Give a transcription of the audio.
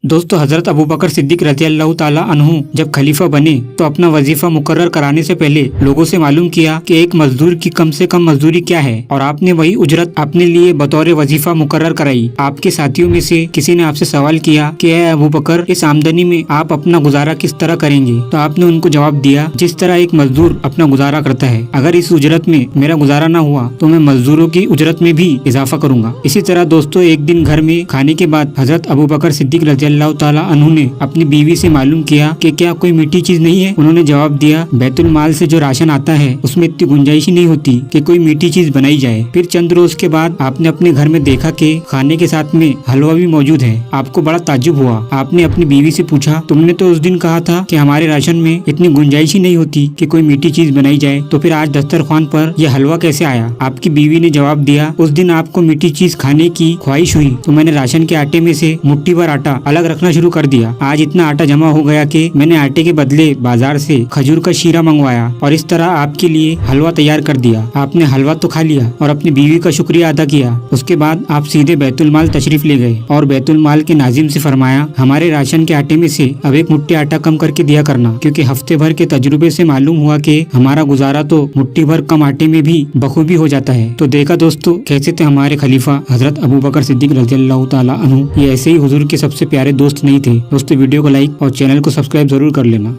दोस्तों हजरत अबू बकर सिद्दीक रज़ी अल्लाह ताला अन्हु जब खलीफा बने तो अपना वजीफा मुकर्रर कराने से पहले लोगों से मालूम किया कि एक मजदूर की कम से कम मजदूरी क्या है और आपने वही उजरत अपने लिए बतौर वजीफा मुकर्रर कराई। आपके साथियों में से किसी ने आपसे सवाल किया कि ए अबू बकर, इस आमदनी में आप अपना गुजारा किस तरह करेंगे? तो आपने उनको जवाब दिया, जिस तरह एक मजदूर अपना गुजारा करता है। अगर इस उजरत में मेरा गुजारा न हुआ तो मैं मजदूरों की उजरत में भी इजाफा करूंगा। इसी तरह दोस्तों एक दिन घर में खाने के बाद हजरत अबू बकर सिद्दीक रज़ी अल्लाह ताला अन्हु ने अपनी बीवी से मालूम किया कि क्या कोई मीठी चीज नहीं है? उन्होंने जवाब दिया, बैतुल माल से जो राशन आता है उसमें इतनी गुंजाइश ही नहीं होती कि कोई मीठी चीज बनाई जाए। फिर चंद रोज के बाद आपने अपने घर में देखा कि खाने के साथ में हलवा भी मौजूद है। आपको बड़ा ताज्जुब हुआ। आपने अपनी बीवी से पूछा, तुमने तो उस दिन कहा था कि हमारे राशन में इतनी गुंजाइश ही नहीं होती कि कोई मीठी चीज बनाई जाए, तो फिर आज दस्तरखान पर यह हलवा कैसे आया? आपकी बीवी ने जवाब दिया, उस दिन आपको मीठी चीज खाने की ख्वाहिश हुई तो मैंने राशन के आटे में से मुट्ठी भर आटा अलग रखना शुरू कर दिया। आज इतना आटा जमा हो गया कि मैंने आटे के बदले बाजार से खजूर का शीरा मंगवाया और इस तरह आपके लिए हलवा तैयार कर दिया। आपने हलवा तो खा लिया और अपनी बीवी का शुक्रिया अदा किया। उसके बाद आप सीधे बैतुल माल तशरीफ ले गए और बैतुल माल के नाजिम से फरमाया, हमारे राशन के आटे में से अब एक मुट्ठी आटा कम करके दिया करना, क्योंकि हफ्ते भर के तजुर्बे से मालूम हुआ कि हमारा गुजारा तो मुट्ठी भर कम आटे में भी बखूबी हो जाता है। तो देखा दोस्तों कैसे थे हमारे खलीफा हजरत अबू बकर सिद्दीक रज़ी अल्लाह ताला अन्हु। ये ऐसे ही हुजूर के सबसे प्यारे दोस्त नहीं थे। दोस्तों वीडियो को लाइक और चैनल को सब्सक्राइब जरूर कर लेना।